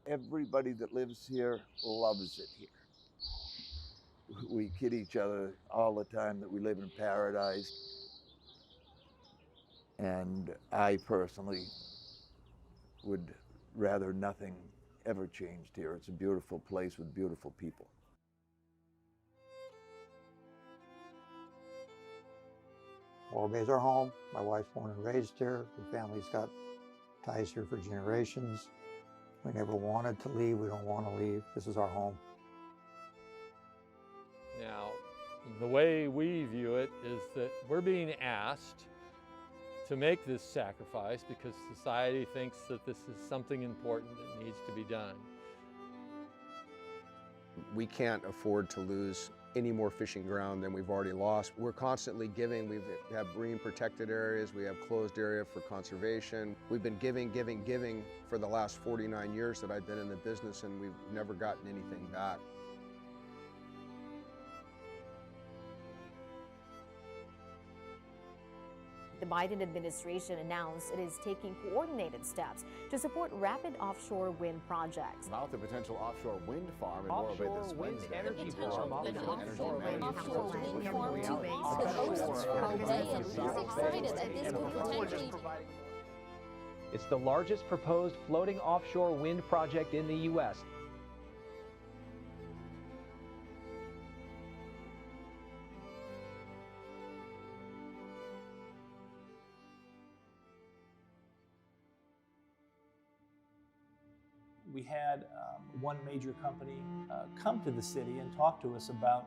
Everybody that lives here loves it here. We kid each other all the time that we live in paradise. And I personally would rather nothing ever changed here. It's a beautiful place with beautiful people. Morro Bay's our home. My wife's born and raised here. The family's got ties here for generations. We never wanted to leave. We don't want to leave. This is our home. Now, the way we view it is that we're being asked to make this sacrifice because society thinks that this is something important that needs to be done. We can't afford to lose any more fishing ground than we've already lost. We're constantly giving. We have marine protected areas. We have closed area for conservation. We've been giving for the last 49 years that I've been in the business, and we've never gotten anything back. The Biden administration announced it is taking coordinated steps to support rapid offshore wind projects. About the potential offshore wind farm in Morro Bay this Wednesday. Energy farm. An offshore wind farm to base the coast of Morro Bay, and he's excited that this could potentially. It's the largest proposed floating offshore wind project in the U.S. We had one major company come to the city and talk to us about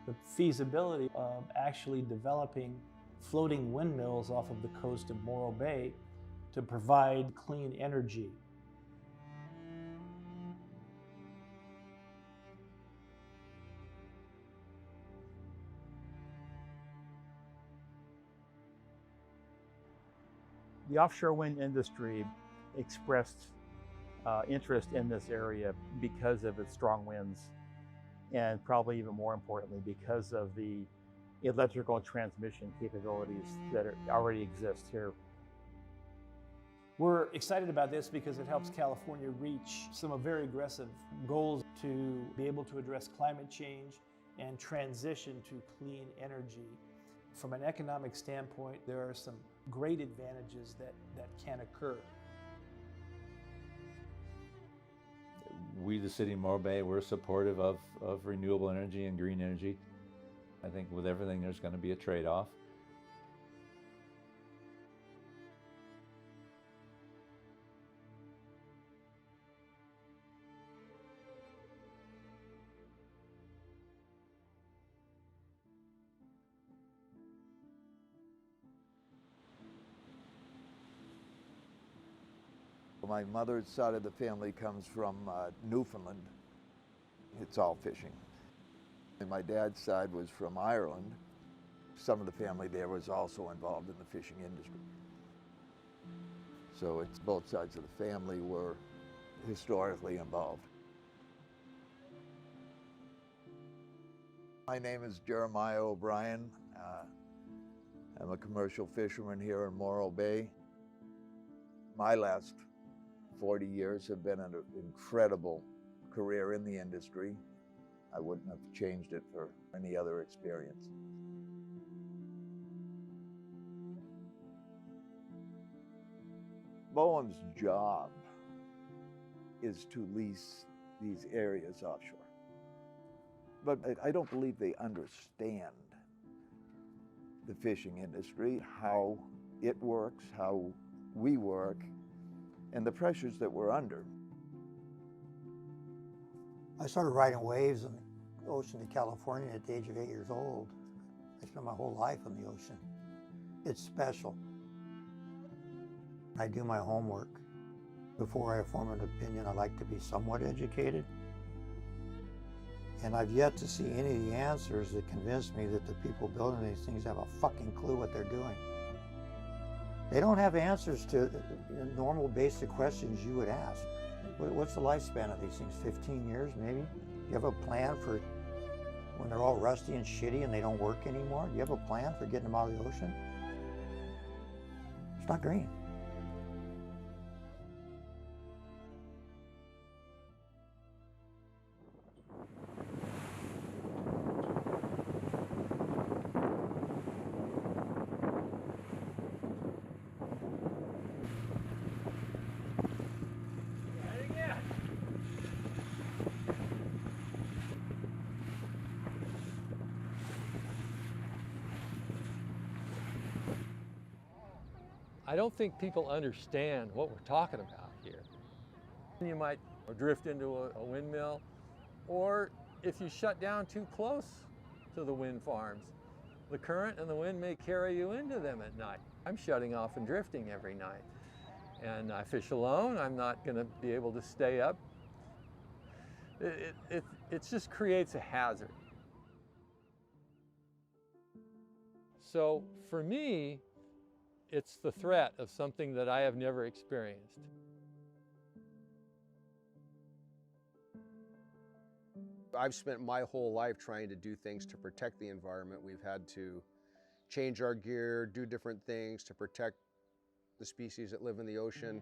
the feasibility of actually developing floating windmills off of the coast of Morro Bay to provide clean energy. The offshore wind industry expressed interest in this area because of its strong winds, and probably even more importantly because of the electrical transmission capabilities that already exist here. We're excited about this because it helps California reach some very aggressive goals to be able to address climate change and transition to clean energy. From an economic standpoint, there are some great advantages that can occur. We, the city of Morro Bay, we're supportive of renewable energy and green energy. I think with everything, there's going to be a trade-off. My mother's side of the family comes from Newfoundland. It's all fishing. And my dad's side was from Ireland. Some of the family there was also involved in the fishing industry. So it's both sides of the family were historically involved. My name is Jeremiah O'Brien. I'm a commercial fisherman here in Morro Bay. My last 40 years have been an incredible career in the industry. I wouldn't have changed it for any other experience. BOEM's job is to lease these areas offshore. But I don't believe they understand the fishing industry, how it works, how we work, and the pressures that we're under. I started riding waves in the ocean of California at the age of 8 years old. I spent my whole life in the ocean. It's special. I do my homework. Before I form an opinion, I like to be somewhat educated. And I've yet to see any of the answers that convince me that the people building these things have a fucking clue what they're doing. They don't have answers to normal basic questions you would ask. What's the lifespan of these things? 15 years maybe? Do you have a plan for when they're all rusty and shitty and they don't work anymore? Do you have a plan for getting them out of the ocean? It's not green. I don't think people understand what we're talking about here. You might drift into a windmill, or if you shut down too close to the wind farms, the current and the wind may carry you into them at night. I'm shutting off and drifting every night. And I fish alone, I'm not going to be able to stay up. It just creates a hazard. So for me, it's the threat of something that I have never experienced. I've spent my whole life trying to do things to protect the environment. We've had to change our gear, do different things to protect the species that live in the ocean,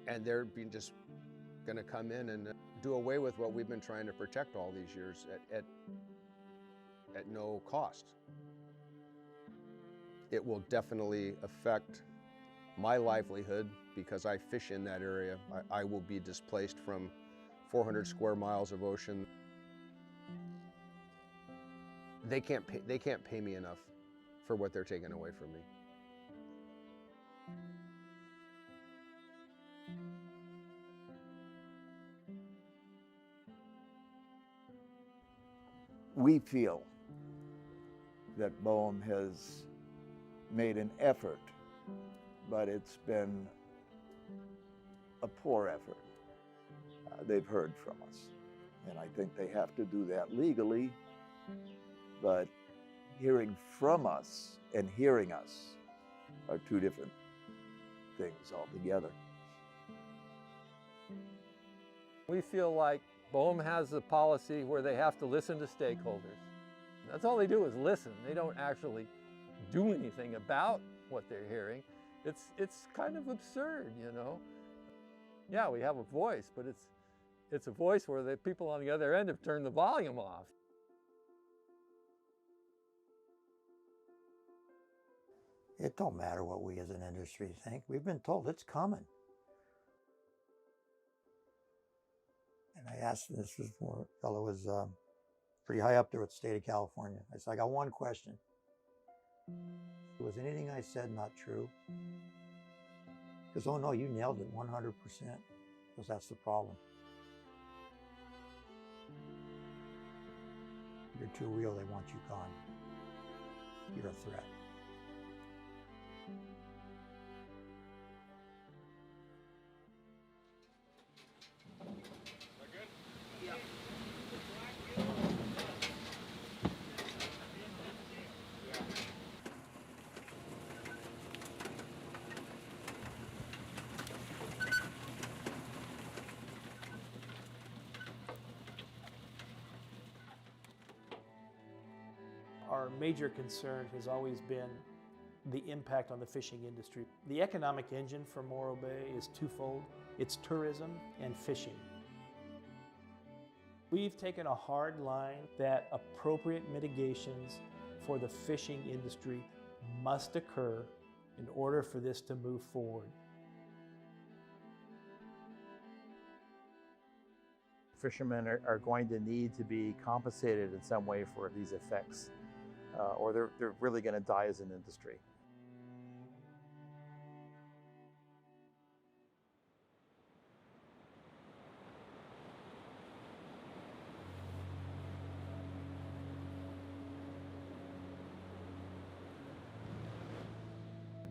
and they're just going to come in and do away with what we've been trying to protect all these years at no cost. It will definitely affect my livelihood because I fish in that area. I will be displaced from 400 square miles of ocean. They can't pay me enough for what they're taking away from me. We feel that BOEM has made an effort, but it's been a poor effort. They've heard from us, and I think they have to do that legally, but hearing from us and hearing us are two different things altogether. We feel like BOEM has a policy where they have to listen to stakeholders. That's all they do is listen. They don't actually do anything about what they're hearing. It's kind of absurd, you know. Yeah, we have a voice, but it's a voice where the people on the other end have turned the volume off. It don't matter what we as an industry think. We've been told it's coming. And I asked, this was for a fellow who was pretty high up there with the state of California. I said, I got one question. Was anything I said not true? He goes, oh no, you nailed it 100%. Because that's the problem. You're too real, they want you gone. You're a threat. Our major concern has always been the impact on the fishing industry. The economic engine for Morro Bay is twofold. It's tourism and fishing. We've taken a hard line that appropriate mitigations for the fishing industry must occur in order for this to move forward. Fishermen are going to need to be compensated in some way for these effects, or they're really going to die as an industry.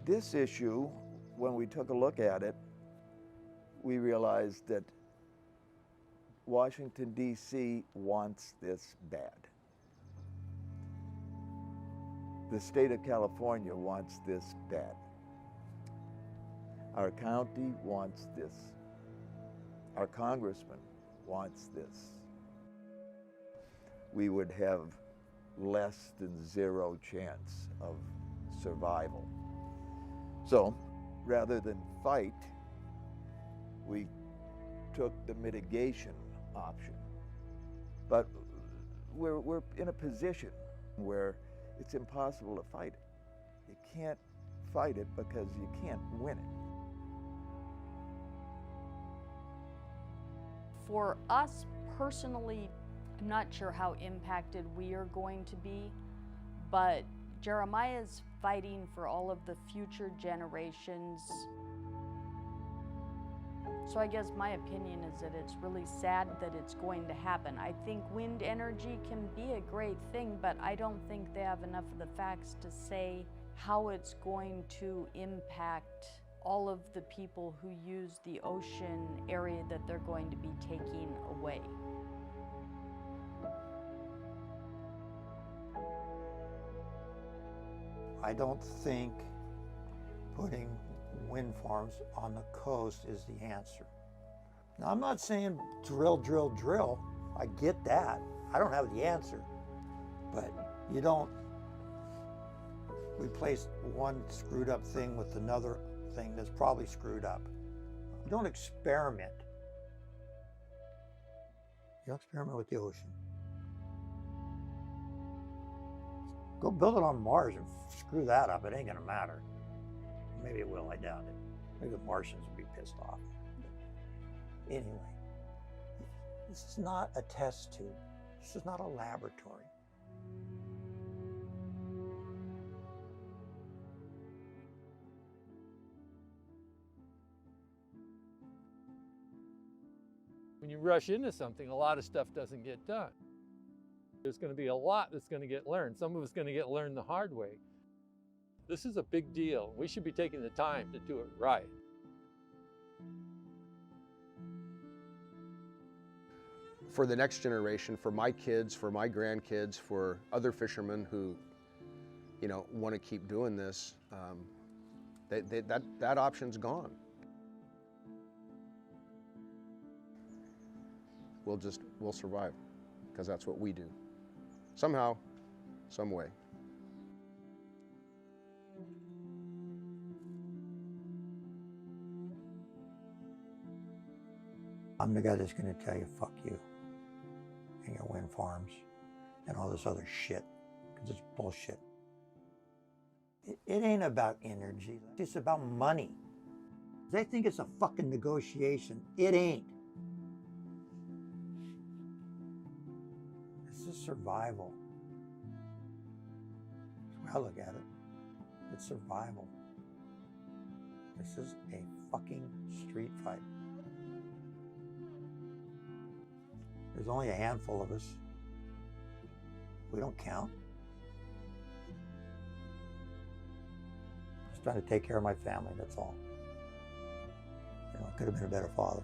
This issue, when we took a look at it, we realized that Washington, D.C. wants this bad. The state of California wants this bad. Our county wants this. Our congressman wants this. We would have less than zero chance of survival. So, rather than fight, we took the mitigation option. But we're in a position where it's impossible to fight it. You can't fight it because you can't win it. For us personally, I'm not sure how impacted we are going to be, but Jeremiah's fighting for all of the future generations. So I guess my opinion is that it's really sad that it's going to happen. I think wind energy can be a great thing, but I don't think they have enough of the facts to say how it's going to impact all of the people who use the ocean area that they're going to be taking away. I don't think putting wind farms on the coast is the answer. Now, I'm not saying drill, drill, drill. I get that. I don't have the answer. But you don't replace one screwed up thing with another thing that's probably screwed up. You don't experiment. You don't experiment with the ocean. Go build it on Mars and screw that up. It ain't gonna matter. Maybe it will, I doubt it. Maybe the Martians will be pissed off. Anyway, this is not a test tube. This is not a laboratory. When you rush into something, a lot of stuff doesn't get done. There's going to be a lot that's going to get learned. Some of it's going to get learned the hard way. This is a big deal. We should be taking the time to do it right. For the next generation, for my kids, for my grandkids, for other fishermen who, you know, want to keep doing this, that option's gone. We'll survive, because that's what we do. Somehow, some way. I'm the guy that's going to tell you, fuck you, and your wind farms, and all this other shit, because it's bullshit. It ain't about energy, it's about money. They think it's a fucking negotiation. It ain't. This is survival. That's the way I look at it. It's survival. This is a fucking street fight. There's only a handful of us. We don't count. Just trying to take care of my family, that's all. You know, I could have been a better father.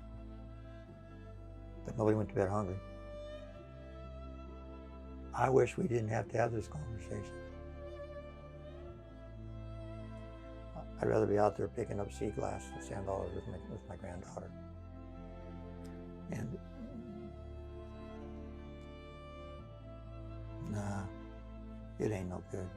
But nobody went to bed hungry. I wish we didn't have to have this conversation. I'd rather be out there picking up sea glass and sand dollars with my granddaughter. And nah, it ain't no good.